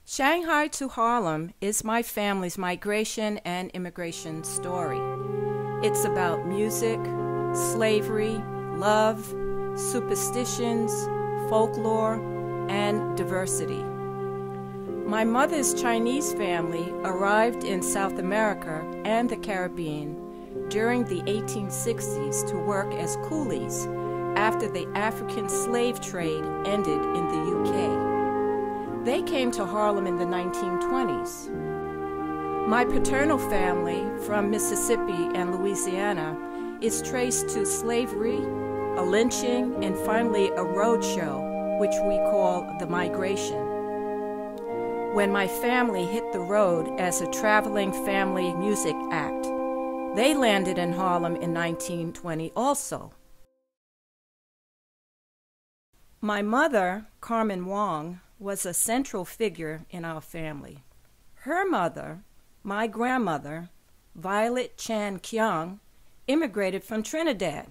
Shanghai to Harlem is my family's migration and immigration story. It's about music, slavery, love, superstitions, folklore, and diversity. My mother's Chinese family arrived in South America and the Caribbean during the 1860s to work as coolies after the African slave trade ended in the UK. They came to Harlem in the 1920s. My paternal family from Mississippi and Louisiana is traced to slavery, a lynching, and finally a road show, which we call the migration. When my family hit the road as a traveling family music act, they landed in Harlem in 1920 also. My mother, Carmen Wong, was a central figure in our family. Her mother, my grandmother, Violet Chan Kiang, immigrated from Trinidad.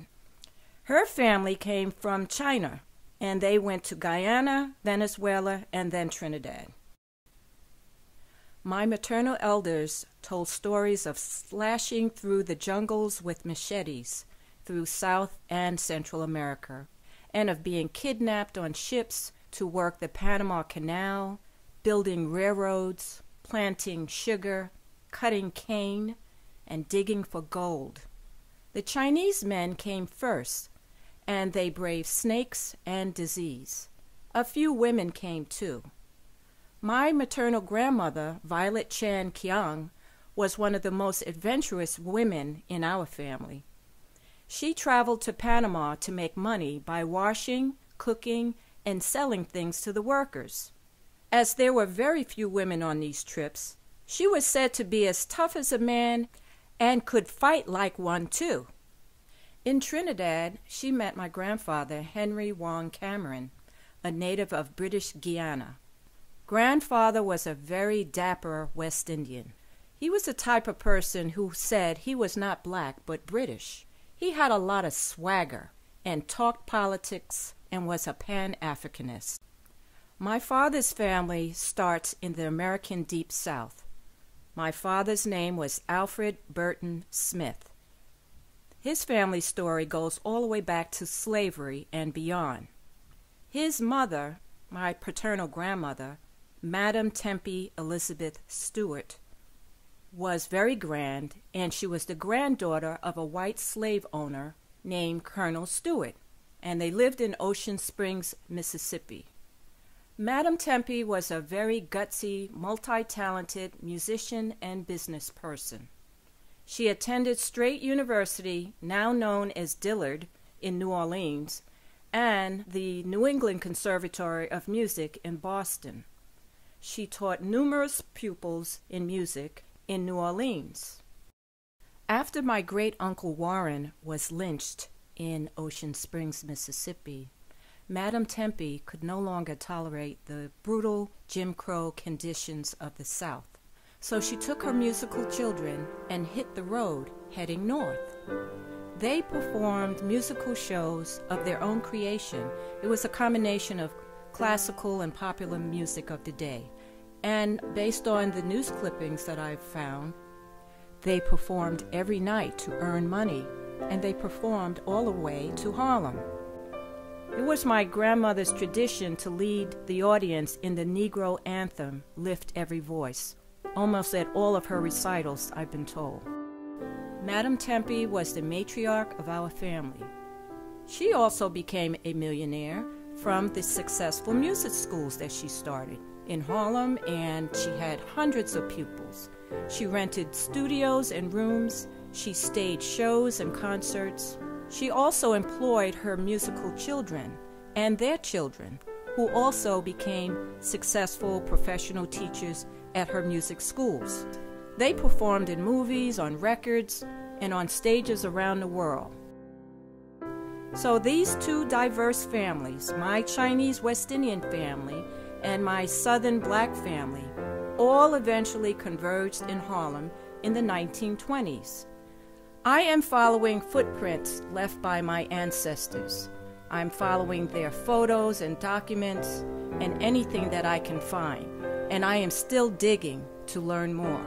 Her family came from China, and they went to Guyana, Venezuela, and then Trinidad. My maternal elders told stories of slashing through the jungles with machetes through South and Central America, and of being kidnapped on ships to work the Panama Canal, building railroads, planting sugar, cutting cane, and digging for gold. The Chinese men came first, and they braved snakes and disease. A few women came too. My maternal grandmother, Violet Chan Kiang, was one of the most adventurous women in our family. She traveled to Panama to make money by washing, cooking, and selling things to the workers. As there were very few women on these trips, she was said to be as tough as a man and could fight like one too. In Trinidad, she met my grandfather, Henry Wong Cameron, a native of British Guiana. Grandfather was a very dapper West Indian. He was the type of person who said he was not black but British. He had a lot of swagger and talked politics and was a Pan-Africanist. My father's family starts in the American Deep South. My father's name was Alfred Burton Smith. His family story goes all the way back to slavery and beyond. His mother, my paternal grandmother, Madam Tempe Elizabeth Stewart, was very grand, and she was the granddaughter of a white slave owner named Colonel Stewart, and they lived in Ocean Springs, Mississippi. Madam Tempe was a very gutsy, multi-talented musician and business person. She attended Straight University, now known as Dillard, in New Orleans, and the New England Conservatory of Music in Boston. She taught numerous pupils in music in New Orleans. After my great-uncle Warren was lynched in Ocean Springs, Mississippi, Madam Tempe could no longer tolerate the brutal Jim Crow conditions of the South. So she took her musical children and hit the road, heading north. They performed musical shows of their own creation. It was a combination of classical and popular music of the day. And based on the news clippings that I've found, they performed every night to earn money, and they performed all the way to Harlem. It was my grandmother's tradition to lead the audience in the Negro anthem, Lift Every Voice, almost at all of her recitals, I've been told. Madam Tempe was the matriarch of our family. She also became a millionaire from the successful music schools that she started in Harlem, and she had hundreds of pupils. She rented studios and rooms. She staged shows and concerts. She also employed her musical children and their children, who also became successful professional teachers at her music schools. They performed in movies, on records, and on stages around the world. So these two diverse families, my Chinese West Indian family and my Southern black family, all eventually converged in Harlem in the 1920s. I am following footprints left by my ancestors. I'm following their photos and documents and anything that I can find. and I am still digging to learn more.